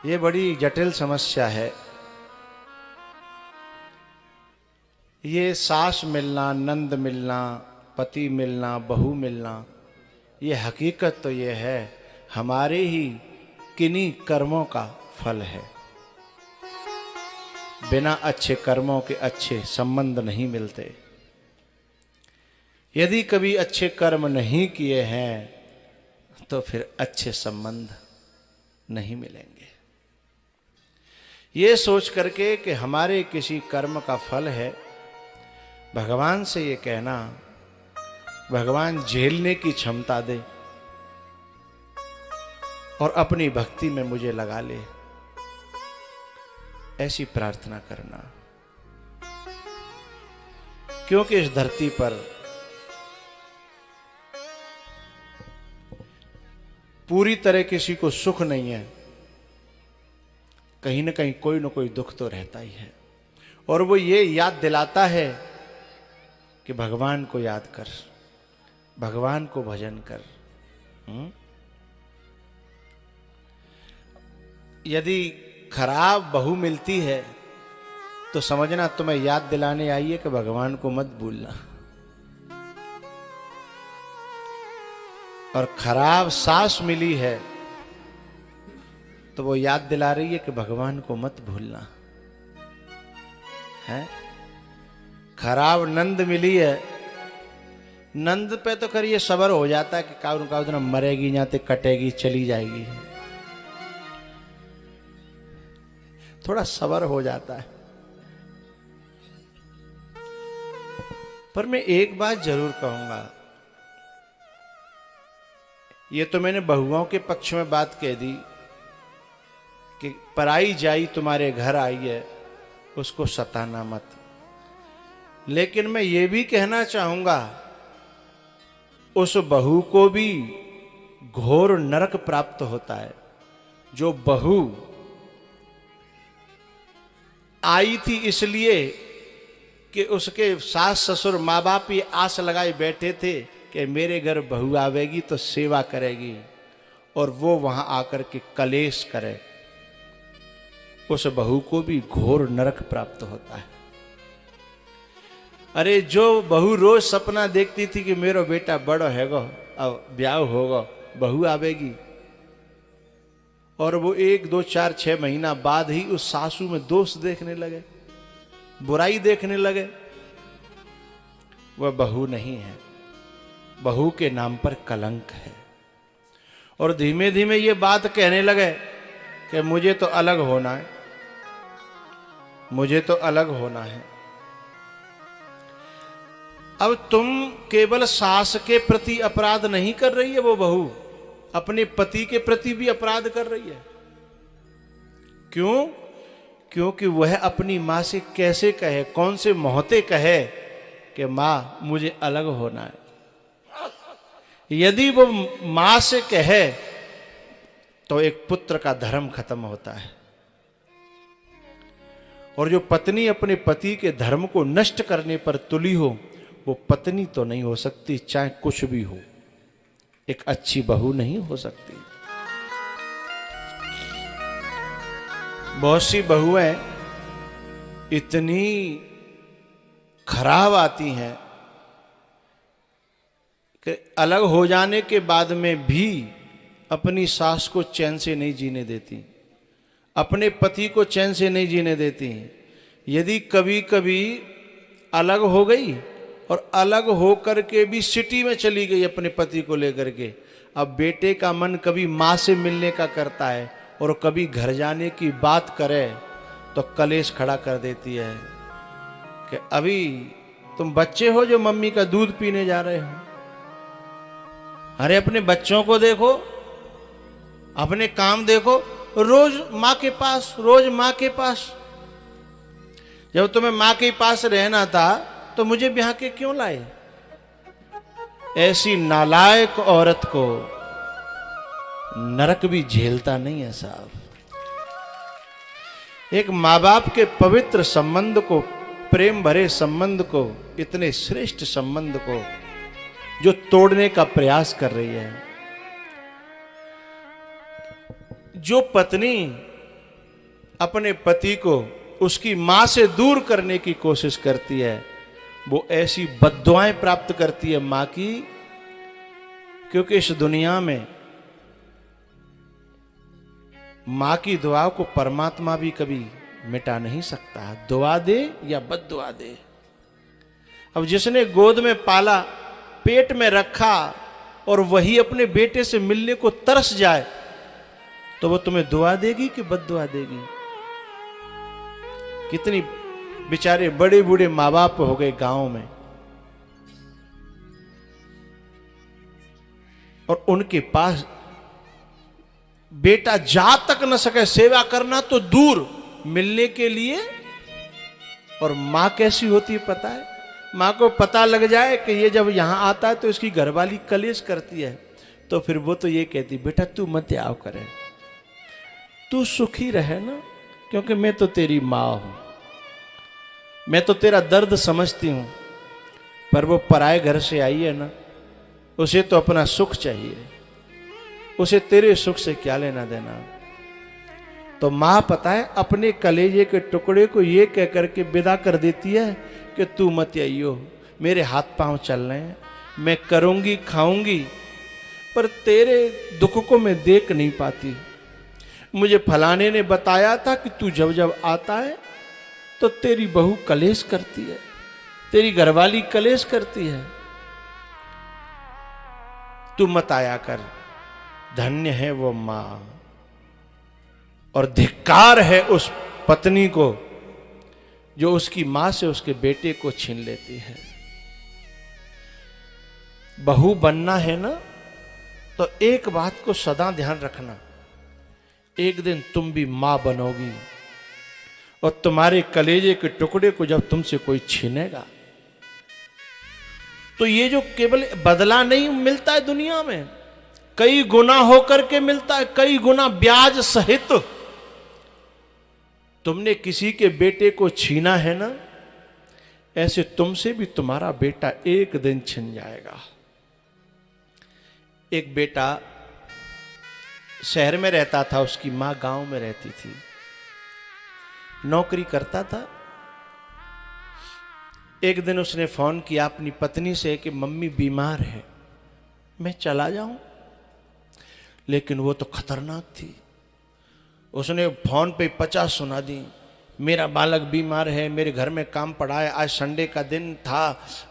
ये बड़ी जटिल समस्या है। ये सास मिलना, नंद मिलना, पति मिलना, बहू मिलना, ये हकीकत तो ये है हमारे ही किन्हीं कर्मों का फल है। बिना अच्छे कर्मों के अच्छे संबंध नहीं मिलते। यदि कभी अच्छे कर्म नहीं किए हैं तो फिर अच्छे संबंध नहीं मिलेंगे। ये सोच करके कि हमारे किसी कर्म का फल है, भगवान से ये कहना भगवान झेलने की क्षमता दे और अपनी भक्ति में मुझे लगा ले, ऐसी प्रार्थना करना। क्योंकि इस धरती पर पूरी तरह किसी को सुख नहीं है, कहीं ना कहीं कोई ना कोई दुख तो रहता ही है। और वो ये याद दिलाता है कि भगवान को याद कर, भगवान को भजन कर। यदि खराब बहू मिलती है तो समझना तुम्हें याद दिलाने आई है कि भगवान को मत भूलना। और खराब सास मिली है तो वो याद दिला रही है कि भगवान को मत भूलना है। खराब नंद मिली है, नंद पे तो करिए सबर हो जाता है कि काउ दिन मरेगी या तो कटेगी, चली जाएगी, थोड़ा सबर हो जाता है। पर मैं एक बात जरूर कहूंगा, ये तो मैंने बहुओं के पक्ष में बात कह दी कि पराई जाई तुम्हारे घर आई है, उसको सताना मत। लेकिन मैं ये भी कहना चाहूंगा उस बहू को भी घोर नरक प्राप्त होता है। जो बहू आई थी इसलिए कि उसके सास ससुर माँ बाप ये आस लगाए बैठे थे कि मेरे घर बहू आवेगी तो सेवा करेगी, और वो वहां आकर के कलेश करे, उस बहू को भी घोर नरक प्राप्त होता है। अरे जो बहू रोज सपना देखती थी कि मेरा बेटा बड़ा हैगा, अब ब्याह होगा, बहू आवेगी, और वो 1 2 4 6 महीना बाद ही उस सासू में दोष देखने लगे, बुराई देखने लगे, वह बहू नहीं है, बहू के नाम पर कलंक है। और धीमे धीमे ये बात कहने लगे कि मुझे तो अलग होना है, मुझे तो अलग होना है। अब तुम केवल सास के प्रति अपराध नहीं कर रही है, वो बहू अपने पति के प्रति भी अपराध कर रही है। क्यों? क्योंकि वह अपनी मां से कैसे कहे, कौन से मोहते कहे कि मां मुझे अलग होना है। यदि वो मां से कहे तो एक पुत्र का धर्म खत्म होता है, और जो पत्नी अपने पति के धर्म को नष्ट करने पर तुली हो, वो पत्नी तो नहीं हो सकती, चाहे कुछ भी हो, एक अच्छी बहू नहीं हो सकती। बहुत सी बहुएं इतनी खराब आती हैं कि अलग हो जाने के बाद में भी अपनी सास को चैन से नहीं जीने देती, अपने पति को चैन से नहीं जीने देती। यदि कभी कभी अलग हो गई और अलग होकर के भी सिटी में चली गई अपने पति को लेकर के, अब बेटे का मन कभी माँ से मिलने का करता है और कभी घर जाने की बात करे तो कलेश खड़ा कर देती है कि अभी तुम बच्चे हो जो मम्मी का दूध पीने जा रहे हो। अरे अपने बच्चों को देखो, अपने काम देखो, रोज माँ के पास, रोज माँ के पास। जब तुम्हें माँ के पास रहना था तो मुझे ब्याह के क्यों लाए? ऐसी नालायक औरत को नरक भी झेलता नहीं है साहब। एक माँ बाप के पवित्र संबंध को, प्रेम भरे संबंध को, इतने श्रेष्ठ संबंध को जो तोड़ने का प्रयास कर रही है। जो पत्नी अपने पति को उसकी मां से दूर करने की कोशिश करती है, वो ऐसी बद्दुआएं प्राप्त करती है मां की, क्योंकि इस दुनिया में मां की दुआ को परमात्मा भी कभी मिटा नहीं सकता, दुआ दे या बद्दुआ दे। अब जिसने गोद में पाला, पेट में रखा, और वही अपने बेटे से मिलने को तरस जाए, तो वो तुम्हें दुआ देगी कि बद्दुआ देगी? कितनी बेचारे बड़े बूढ़े माँ बाप हो गए गांव में, और उनके पास बेटा जा तक न सके, सेवा करना तो दूर, मिलने के लिए। और मां कैसी होती है पता है? मां को पता लग जाए कि ये जब यहां आता है तो इसकी घरवाली कलेश करती है, तो फिर वो तो ये कहती, बेटा तू मत आओ करे, तू सुखी रहे ना, क्योंकि मैं तो तेरी मां हूं, मैं तो तेरा दर्द समझती हूं। पर वो पराए घर से आई है ना, उसे तो अपना सुख चाहिए, उसे तेरे सुख से क्या लेना देना। तो मां पता है अपने कलेजे के टुकड़े को ये कह करके विदा कर देती है कि तू मत आइयो, मेरे हाथ पांव चल रहे हैं, मैं करूंगी खाऊंगी, पर तेरे दुख को मैं देख नहीं पाती। मुझे फलाने ने बताया था कि तू जब जब आता है तो तेरी बहू कलेश करती है, तेरी घरवाली कलेश करती है, तू मत आया कर। धन्य है वो मां, और धिक्कार है उस पत्नी को जो उसकी मां से उसके बेटे को छीन लेती है। बहू बनना है ना, तो एक बात को सदा ध्यान रखना, एक दिन तुम भी मां बनोगी, और तुम्हारे कलेजे के टुकड़े को जब तुमसे कोई छीनेगा, तो ये जो केवल बदला नहीं मिलता है दुनिया में, कई गुना होकर के मिलता है, कई गुना ब्याज सहित। तुमने किसी के बेटे को छीना है ना, ऐसे तुमसे भी तुम्हारा बेटा एक दिन छिन जाएगा। एक बेटा शहर में रहता था, उसकी मां गांव में रहती थी, नौकरी करता था। एक दिन उसने फोन किया अपनी पत्नी से कि मम्मी बीमार है, मैं चला जाऊं? लेकिन वो तो खतरनाक थी, उसने फोन पे 50 सुना दी, मेरा बालक बीमार है, मेरे घर में काम पड़ा है, आज संडे का दिन था,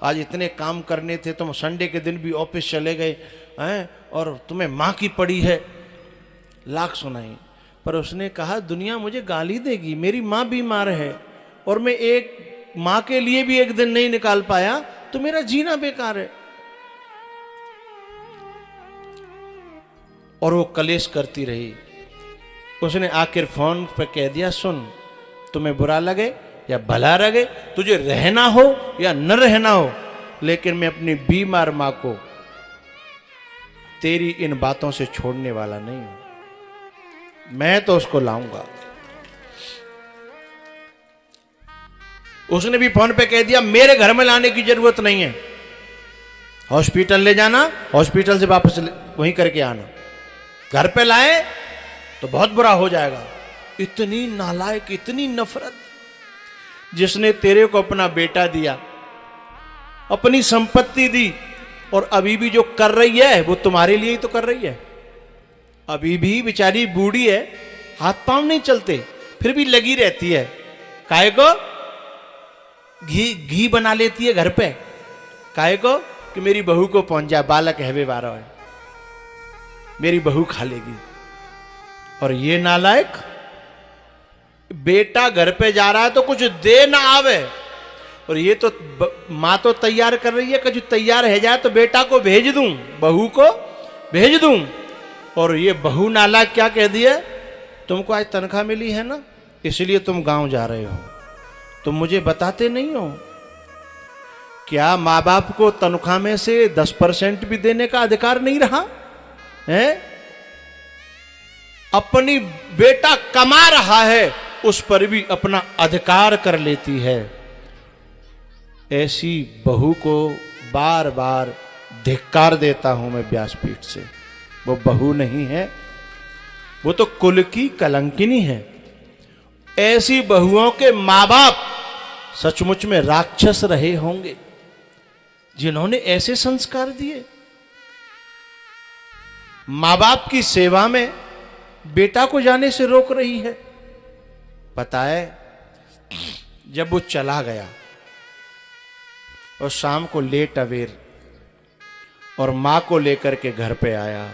आज इतने काम करने थे, तुम संडे के दिन भी ऑफिस चले गए हैं, और तुम्हें माँ की पड़ी है, लाख सुनाई। पर उसने कहा दुनिया मुझे गाली देगी, मेरी माँ बीमार है, और मैं एक माँ के लिए भी एक दिन नहीं निकाल पाया, तो मेरा जीना बेकार है। और वो कलेश करती रही। उसने आखिर फोन पर कह दिया, सुन, तुम्हें बुरा लगे या भला लगे, तुझे रहना हो या न रहना हो, लेकिन मैं अपनी बीमार मां को तेरी इन बातों से छोड़ने वाला नहीं हूं, मैं तो उसको लाऊंगा। उसने भी फोन पे कह दिया मेरे घर में लाने की जरूरत नहीं है, हॉस्पिटल ले जाना, हॉस्पिटल से वापस वहीं करके आना, घर पे लाए तो बहुत बुरा हो जाएगा। इतनी नालायक, इतनी नफरत। जिसने तेरे को अपना बेटा दिया, अपनी संपत्ति दी, और अभी भी जो कर रही है वो तुम्हारे लिए ही तो कर रही है। अभी भी बेचारी बूढ़ी है, हाथ पांव नहीं चलते, फिर भी लगी रहती है। काहे को? घी बना लेती है घर पे। काहे को? कि मेरी बहू को पहुंच जाए, बालक है, वे 12 है, मेरी बहू खा लेगी। और ये नालायक बेटा घर पे जा रहा है तो कुछ दे ना आवे, और ये तो मां तो तैयार कर रही है, कुछ तैयार है जाए तो बेटा को भेज दूं, बहू को भेज दूं। और ये बहू नालायक क्या कह दिया, तुमको आज तनख्वाह मिली है ना, इसलिए तुम गांव जा रहे हो, तुम मुझे बताते नहीं हो क्या? माँ बाप को तनख्वाह में से 10% भी देने का अधिकार नहीं रहा है? अपनी बेटा कमा रहा है, उस पर भी अपना अधिकार कर लेती है। ऐसी बहू को बार बार धिक्कार देता हूं मैं व्यासपीठ से। वो बहू नहीं है, वो तो कुल की कलंकिनी है। ऐसी बहुओं के मां बाप सचमुच में राक्षस रहे होंगे जिन्होंने ऐसे संस्कार दिए। मां बाप की सेवा में बेटा को जाने से रोक रही है। पता है, जब वो चला गया और शाम को लेट अवेर और मां को लेकर के घर पे आया,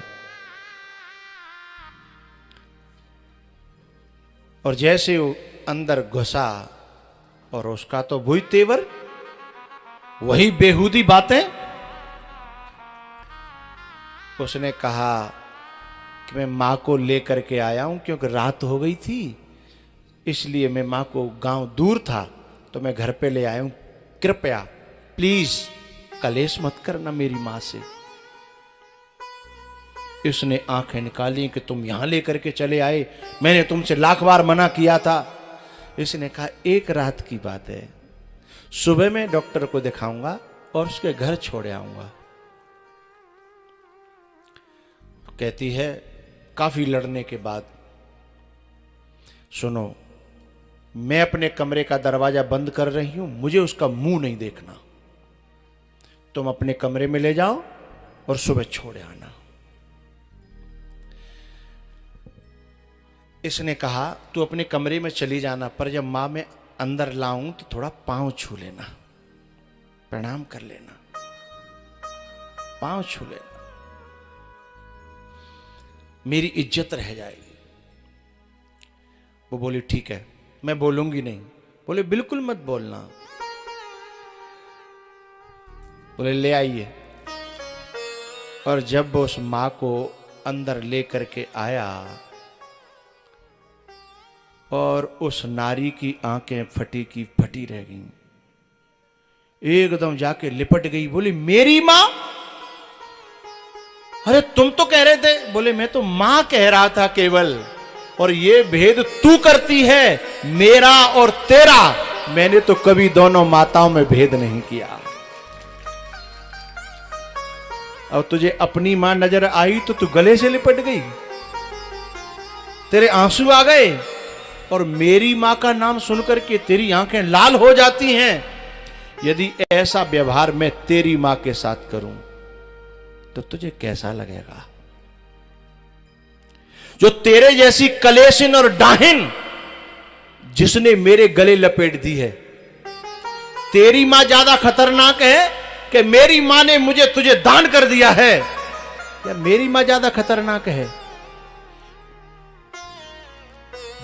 और जैसे वो अंदर घुसा और उसका तो वही तेवर, वही बेहूदी बातें। उसने कहा कि मैं मां को लेकर के आया हूं क्योंकि रात हो गई थी, इसलिए मैं मां को, गांव दूर था तो मैं घर पे ले आया हूं, कृपया प्लीज कलेश मत करना मेरी मां से। उसने आंखें निकाली कि तुम यहां लेकर के चले आए, मैंने तुमसे लाख बार मना किया था। इसने कहा एक रात की बात है, सुबह में डॉक्टर को दिखाऊंगा और उसके घर छोड़ आऊंगा। कहती है काफी लड़ने के बाद, सुनो मैं अपने कमरे का दरवाजा बंद कर रही हूं, मुझे उसका मुंह नहीं देखना, तुम अपने कमरे में ले जाओ और सुबह छोड़ आना। इसने कहा तू अपने कमरे में चली जाना, पर जब मां मैं अंदर लाऊं तो थोड़ा पांव छू लेना, प्रणाम कर लेना, पांव छू लेना, मेरी इज्जत रह जाएगी। वो बोली ठीक है, मैं बोलूंगी नहीं। बोले बिल्कुल मत बोलना। बोले ले आइए। और जब वो उस मां को अंदर लेकर के आया और उस नारी की आंखें फटी की फटी रह गईं, एकदम जाके लिपट गई। बोली मेरी मां? अरे तुम तो कह रहे थे। बोले मैं तो मां कह रहा था केवल, और ये भेद तू करती है, मेरा और तेरा। मैंने तो कभी दोनों माताओं में भेद नहीं किया। और तुझे अपनी मां नजर आई तो तू गले से लिपट गई, तेरे आंसू आ गए, और मेरी मां का नाम सुनकर के तेरी आंखें लाल हो जाती हैं। यदि ऐसा व्यवहार मैं तेरी मां के साथ करूं तो तुझे कैसा लगेगा? जो तेरे जैसी कलेशिन और डाहिन जिसने मेरे गले लपेट दी है, तेरी मां ज्यादा खतरनाक है कि मेरी मां ने मुझे तुझे दान कर दिया है, या मेरी मां ज्यादा खतरनाक है?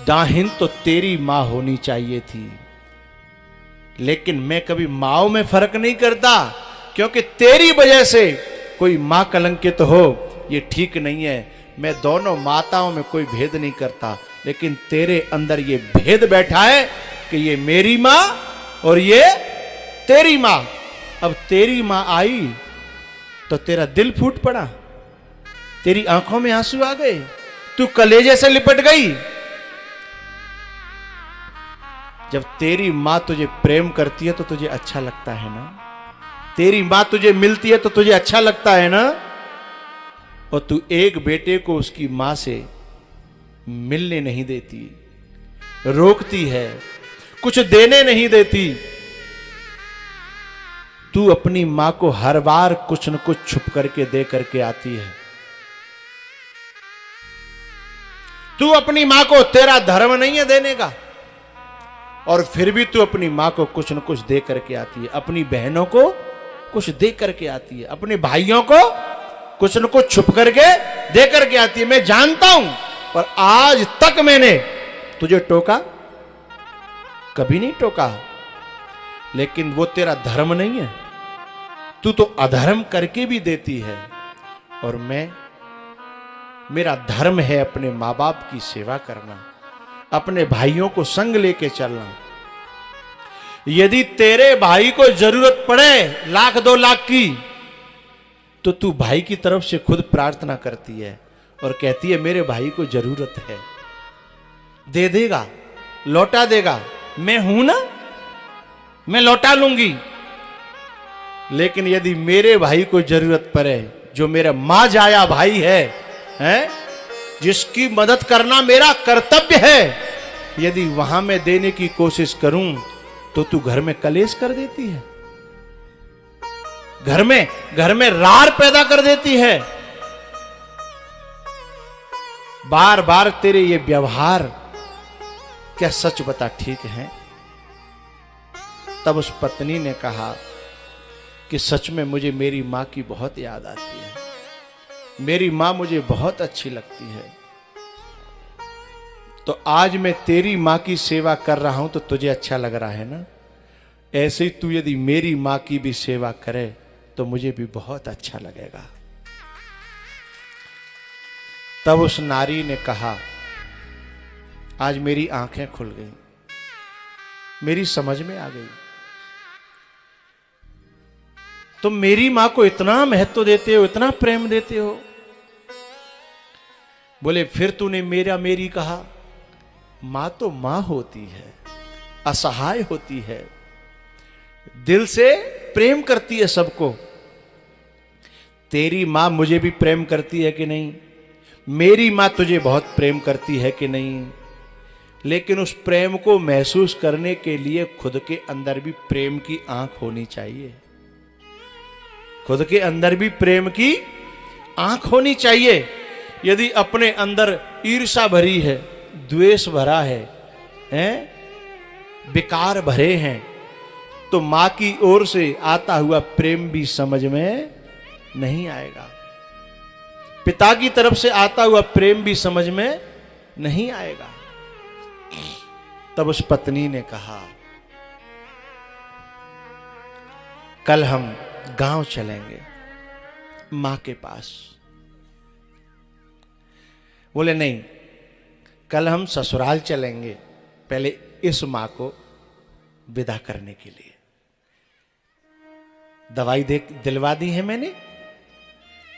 दाहिन तो तेरी मां होनी चाहिए थी, लेकिन मैं कभी माओ में फर्क नहीं करता, क्योंकि तेरी वजह से कोई मां कलंकित हो ये ठीक नहीं है। मैं दोनों माताओं में कोई भेद नहीं करता, लेकिन तेरे अंदर ये भेद बैठा है कि ये मेरी मां और ये तेरी मां। अब तेरी मां आई तो तेरा दिल फूट पड़ा, तेरी आंखों में आंसू आ गए, तू कलेजे से लिपट गई। जब तेरी मां तुझे प्रेम करती है तो तुझे अच्छा लगता है ना, तेरी मां तुझे मिलती है तो तुझे अच्छा लगता है ना, और तू एक बेटे को उसकी मां से मिलने नहीं देती, रोकती है, कुछ देने नहीं देती। तू अपनी मां को हर बार कुछ न कुछ छुप करके दे करके आती है। तू अपनी मां को, तेरा धर्म नहीं है देने का, और फिर भी तू अपनी मां को कुछ न कुछ दे करके आती है, अपनी बहनों को कुछ दे करके आती है, अपने भाइयों को कुछ न कुछ छुप करके दे करके आती है। मैं जानता हूं, पर आज तक मैंने तुझे टोका कभी नहीं टोका, लेकिन वो तेरा धर्म नहीं है, तू तो अधर्म करके भी देती है। और मेरा धर्म है अपने मां बाप की सेवा करना, अपने भाइयों को संग लेके चलना। यदि तेरे भाई को जरूरत पड़े 1,00,000 2 लाख की, तो तू भाई की तरफ से खुद प्रार्थना करती है और कहती है मेरे भाई को जरूरत है, दे देगा, लौटा देगा, मैं हूं ना, मैं लौटा लूंगी। लेकिन यदि मेरे भाई को जरूरत पड़े, जो मेरा मां जाया भाई है, जिसकी मदद करना मेरा कर्तव्य है, यदि वहां मैं देने की कोशिश करूं तो तू घर में कलेश कर देती है, घर में रार पैदा कर देती है। बार बार तेरे ये व्यवहार क्या सच बता ठीक है? तब उस पत्नी ने कहा कि सच में मुझे मेरी मां की बहुत याद आती है, मेरी मां मुझे बहुत अच्छी लगती है। तो आज मैं तेरी मां की सेवा कर रहा हूं तो तुझे अच्छा लग रहा है ना? ऐसे ही तू यदि मेरी मां की भी सेवा करे तो मुझे भी बहुत अच्छा लगेगा। तब उस नारी ने कहा, आज मेरी आंखें खुल गई, मेरी समझ में आ गई। तुम मेरी मां को इतना महत्व देते हो, इतना प्रेम देते हो। बोले फिर तूने मेरा मेरी कहा। मां तो मां होती है, असहाय होती है, दिल से प्रेम करती है सबको। तेरी मां मुझे भी प्रेम करती है कि नहीं? मेरी मां तुझे बहुत प्रेम करती है कि नहीं? लेकिन उस प्रेम को महसूस करने के लिए खुद के अंदर भी प्रेम की आंख होनी चाहिए, खुद के अंदर भी प्रेम की आंख होनी चाहिए। यदि अपने अंदर ईर्ष्या भरी है, द्वेष भरा है, विकार भरे हैं, तो मां की ओर से आता हुआ प्रेम भी समझ में नहीं आएगा, पिता की तरफ से आता हुआ प्रेम भी समझ में नहीं आएगा। तब उस पत्नी ने कहा, कल हम गांव चलेंगे मां के पास। बोले नहीं, कल हम ससुराल चलेंगे, पहले इस मां को विदा करने के लिए। दवाई दिलवा दी है मैंने,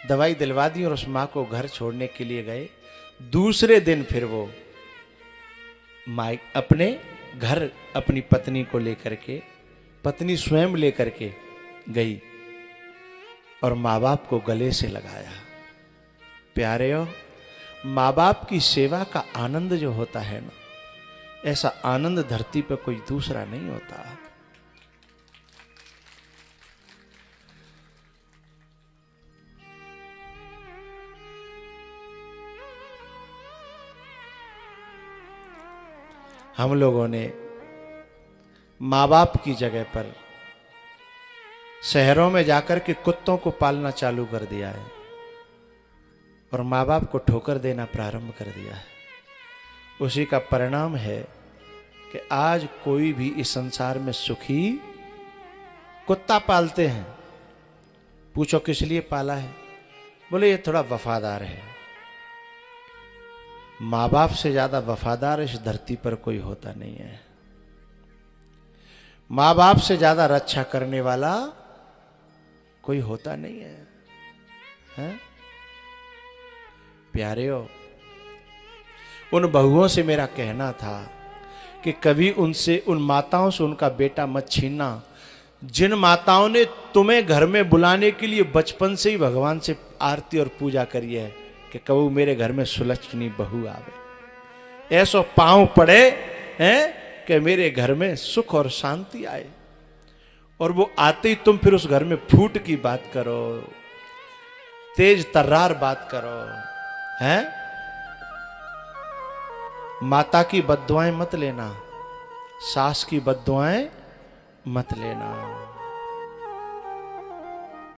दवाई दिलवा दी और उस मां को घर छोड़ने के लिए गए। दूसरे दिन फिर वो माँ अपने घर अपनी पत्नी को लेकर के, पत्नी स्वयं लेकर के गई और माँ बाप को गले से लगाया। प्यारे, माँ बाप की सेवा का आनंद जो होता है ना, ऐसा आनंद धरती पर कोई दूसरा नहीं होता। हम लोगों ने माँ बाप की जगह पर शहरों में जाकर के कुत्तों को पालना चालू कर दिया है और माँ बाप को ठोकर देना प्रारंभ कर दिया है। उसी का परिणाम है कि आज कोई भी इस संसार में सुखी, कुत्ता पालते हैं, पूछो किस लिए पाला है? बोले ये थोड़ा वफादार है। माँ बाप से ज्यादा वफादार इस धरती पर कोई होता नहीं है। माँ बाप से ज्यादा रक्षा करने वाला कोई होता नहीं है, प्यारे हो। उन बहुओं से मेरा कहना था कि कभी उनसे, उन माताओं से उनका बेटा मत छीनना, जिन माताओं ने तुम्हें घर में बुलाने के लिए बचपन से ही भगवान से आरती और पूजा करी है कि कबू मेरे घर में सुलक्षणी बहू आवे, ऐसो पांव पड़े हैं कि मेरे घर में सुख और शांति आए। और वो आते ही तुम फिर उस घर में फूट की बात करो, तेज तर्रार बात करो, हैं? माता की बद्दुआएं मत लेना, सास की बद्दुआएं मत लेना।